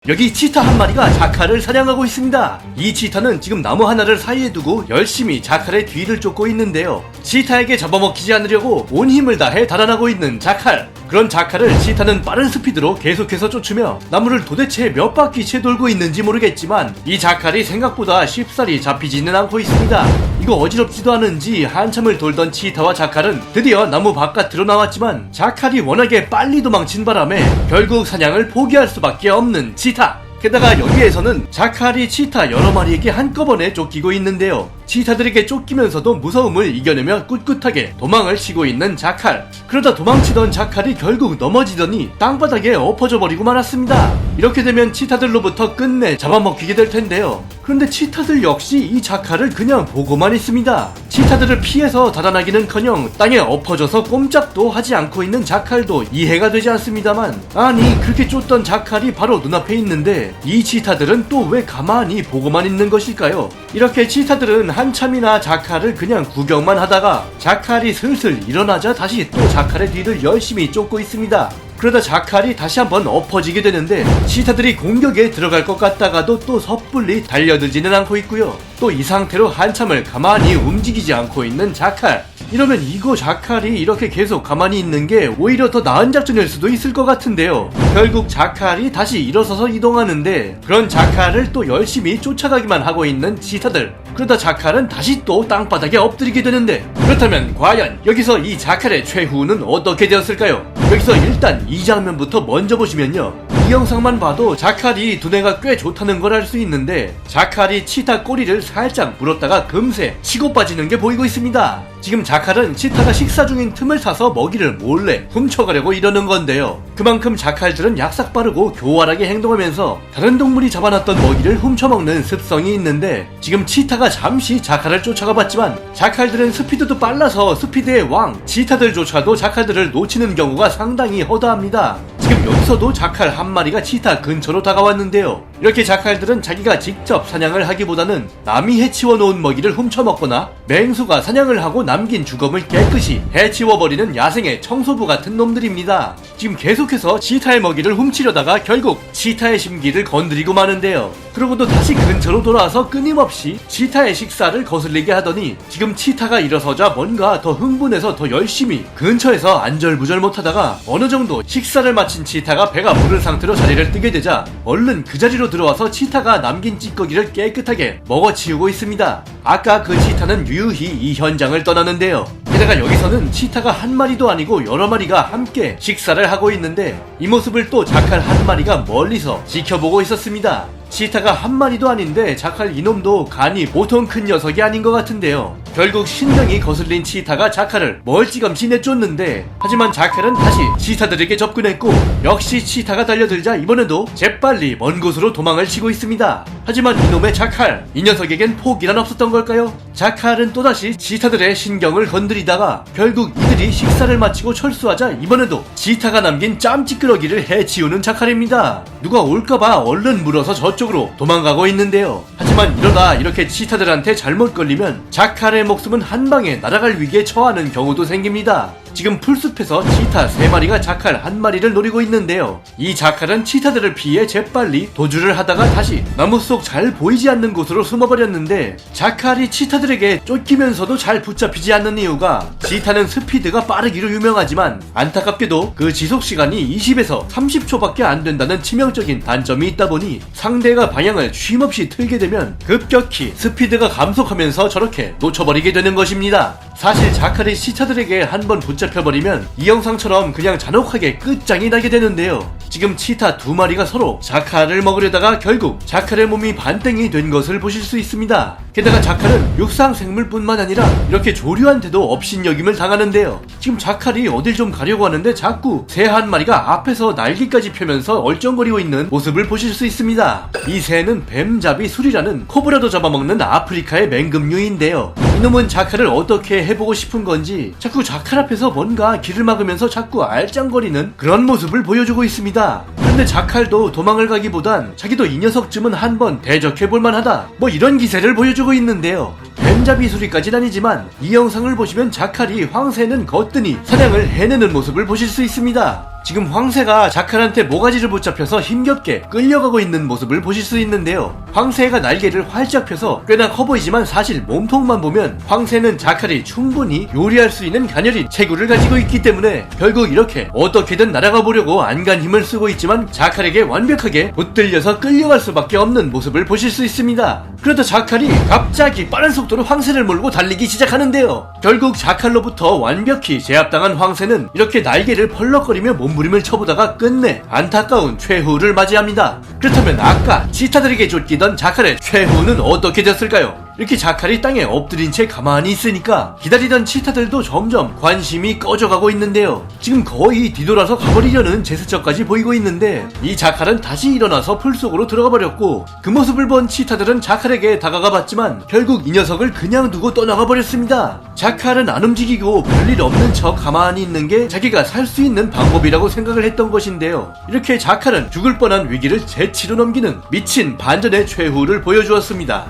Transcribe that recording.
여기 치타 한 마리가 자카를 사냥하고 있습니다. 이 치타는 지금 나무 하나를 사이에 두고 열심히 자칼의 뒤를 쫓고 있는데요. 치타에게 잡아먹히지 않으려고 온 힘을 다해 달아나고 있는 자칼. 그런 자칼을 치타는 빠른 스피드로 계속해서 쫓으며 나무를 도대체 몇 바퀴째 돌고 있는지 모르겠지만 이 자칼이 생각보다 쉽사리 잡히지는 않고 있습니다. 이거 어지럽지도 않은지 한참을 돌던 치타와 자칼은 드디어 나무 바깥으로 나왔지만 자칼이 워낙에 빨리 도망친 바람에 결국 사냥을 포기할 수밖에 없는 치타. 게다가 여기에서는 자칼이 치타 여러 마리에게 한꺼번에 쫓기고 있는데요. 치타들에게 쫓기면서도 무서움을 이겨내며 꿋꿋하게 도망을 치고 있는 자칼. 그러다 도망치던 자칼이 결국 넘어지더니 땅바닥에 엎어져 버리고 말았습니다. 이렇게 되면 치타들로부터 끝내 잡아먹히게 될 텐데요. 그런데 치타들 역시 이 자칼을 그냥 보고만 있습니다. 치타들을 피해서 달아나기는커녕 땅에 엎어져서 꼼짝도 하지 않고 있는 자칼도 이해가 되지 않습니다만, 아니 그렇게 쫓던 자칼이 바로 눈앞에 있는데 이 치타들은 또 왜 가만히 보고만 있는 것일까요? 이렇게 치타들은 한참이나 자칼을 그냥 구경만 하다가 자칼이 슬슬 일어나자 다시 또 자칼의 뒤를 열심히 쫓고 있습니다. 그러다 자칼이 다시 한번 엎어지게 되는데 치타들이 공격에 들어갈 것 같다가도 또 섣불리 달려들지는 않고 있고요. 또 이 상태로 한참을 가만히 움직이지 않고 있는 자칼. 이러면 이거 자칼이 이렇게 계속 가만히 있는 게 오히려 더 나은 작전일 수도 있을 것 같은데요. 결국 자칼이 다시 일어서서 이동하는데 그런 자칼을 또 열심히 쫓아가기만 하고 있는 치타들. 그러다 자칼은 다시 또 땅바닥에 엎드리게 되는데, 그렇다면 과연 여기서 이 자칼의 최후는 어떻게 되었을까요? 여기서 일단 이 장면부터 먼저 보시면요, 이 영상만 봐도 자칼이 두뇌가 꽤 좋다는 걸 알 수 있는데 자칼이 치타 꼬리를 살짝 물었다가 금세 치고 빠지는 게 보이고 있습니다. 지금 자칼은 치타가 식사 중인 틈을 타서 먹이를 몰래 훔쳐가려고 이러는 건데요. 그만큼 자칼들은 약삭 빠르고 교활하게 행동하면서 다른 동물이 잡아놨던 먹이를 훔쳐먹는 습성이 있는데, 지금 치타가 잠시 자칼을 쫓아가 봤지만 자칼들은 스피드도 빨라서 스피드의 왕 치타들조차도 자칼들을 놓치는 경우가 상당히 허다합니다. 지금 여기서도 자칼 한 마리가 치타 근처로 다가왔는데요. 이렇게 자칼들은 자기가 직접 사냥을 하기보다는 남이 해치워 놓은 먹이를 훔쳐먹거나 맹수가 사냥을 하고 남긴 주검을 깨끗이 해치워버리는 야생의 청소부 같은 놈들입니다. 지금 계속해서 치타의 먹이를 훔치려다가 결국 치타의 심기를 건드리고 마는데요. 그러고도 다시 근처로 돌아와서 끊임없이 치타의 식사를 거슬리게 하더니 지금 치타가 일어서자 뭔가 더 흥분해서 더 열심히 근처에서 안절부절 못하다가 어느 정도 식사를 마친 치타가 배가 부른 상태로 자리를 뜨게 되자 얼른 그 자리로 들어와서 치타가 남긴 찌꺼기를 깨끗하게 먹어치우고 있습니다. 아까 그 치타는 유유히 이 현장을 떠나는데요. 게다가 여기서는 치타가 한 마리도 아니고 여러 마리가 함께 식사를 하고 있는데 이 모습을 또 자칼 한 마리가 멀리서 지켜보고 있었습니다. 치타가 한 마리도 아닌데 자칼 이놈도 간이 보통 큰 녀석이 아닌 것 같은데요. 결국 신경이 거슬린 치타가 자칼을 멀찌감치 내쫓는데, 하지만 자칼은 다시 치타들에게 접근했고 역시 치타가 달려들자 이번에도 재빨리 먼 곳으로 도망을 치고 있습니다. 하지만 이놈의 자칼, 이 녀석에겐 포기란 없었던 걸까요? 자칼은 또다시 치타들의 신경을 건드리다가 결국 이들이 식사를 마치고 철수하자 이번에도 치타가 남긴 짬찌끄러기를 해치우는 자칼입니다. 누가 올까봐 얼른 물어서 저쪽으로 도망가고 있는데요. 하지만 이러다 이렇게 치타들한테 잘못 걸리면 자칼의 목숨은 한방에 날아갈 위기에 처하는 경우도 생깁니다. 지금 풀숲에서 치타 3마리가 자칼 1마리를 노리고 있는데요. 이 자칼은 치타들을 피해 재빨리 도주를 하다가 다시 나무 속 잘 보이지 않는 곳으로 숨어버렸는데, 자칼이 치타들에게 쫓기면서도 잘 붙잡히지 않는 이유가 치타는 스피드가 빠르기로 유명하지만 안타깝게도 그 지속시간이 20에서 30초밖에 안 된다는 치명적인 단점이 있다 보니 상대가 방향을 쉼없이 틀게 되면 급격히 스피드가 감속하면서 저렇게 놓쳐버리게 되는 것입니다. 사실 자칼이 치타들에게 한번 붙잡혀버리면 이 영상처럼 그냥 잔혹하게 끝장이 나게 되는데요. 지금 치타 2마리가 서로 자칼을 먹으려다가 결국 자칼의 몸이 반땡이 된 것을 보실 수 있습니다. 게다가 자칼은 육상 생물뿐만 아니라 이렇게 조류한테도 업신여김을 당하는데요. 지금 자칼이 어딜 좀 가려고 하는데 자꾸 새 한 마리가 앞에서 날개까지 펴면서 얼쩡거리고 있는 모습을 보실 수 있습니다. 이 새는 뱀잡이 술이라는 코브라도 잡아먹는 아프리카의 맹금류인데요. 이놈은 자칼을 어떻게 해보고 싶은 건지 자꾸 자칼 앞에서 뭔가 길을 막으면서 자꾸 알짱거리는 그런 모습을 보여주고 있습니다. 그런데 자칼도 도망을 가기보단 자기도 이 녀석쯤은 한번 대적해볼 만하다, 뭐 이런 기세를 보여주고 있는데요. 뱀잡이 소리까진 아니지만 이 영상을 보시면 자칼이 황새는 거뜬히 사냥을 해내는 모습을 보실 수 있습니다. 지금 황새가 자칼한테 모가지를 붙잡혀서 힘겹게 끌려가고 있는 모습을 보실 수 있는데요. 황새가 날개를 활짝 펴서 꽤나 커 보이지만 사실 몸통만 보면 황새는 자칼이 충분히 요리할 수 있는 가녀린 체구를 가지고 있기 때문에 결국 이렇게 어떻게든 날아가 보려고 안간 힘을 쓰고 있지만 자칼에게 완벽하게 붙들려서 끌려갈 수밖에 없는 모습을 보실 수 있습니다. 그러다 자칼이 갑자기 빠른 속도로 황새를 몰고 달리기 시작하는데요. 결국 자칼로부터 완벽히 제압당한 황새는 이렇게 날개를 펄럭거리며 몸부림을 쳐보다가 끝내 안타까운 최후를 맞이합니다. 그렇다면 아까 치타들에게 쫓기던 자칼의 최후는 어떻게 됐을까요? 이렇게 자칼이 땅에 엎드린 채 가만히 있으니까 기다리던 치타들도 점점 관심이 꺼져가고 있는데요. 지금 거의 뒤돌아서 가버리려는 제스처까지 보이고 있는데 이 자칼은 다시 일어나서 풀 속으로 들어가 버렸고, 그 모습을 본 치타들은 자칼에게 다가가 봤지만 결국 이 녀석을 그냥 두고 떠나가 버렸습니다. 자칼은 안 움직이고 별일 없는 척 가만히 있는 게 자기가 살 수 있는 방법이라고 생각을 했던 것인데요. 이렇게 자칼은 죽을 뻔한 위기를 재치로 넘기는 미친 반전의 최후를 보여주었습니다.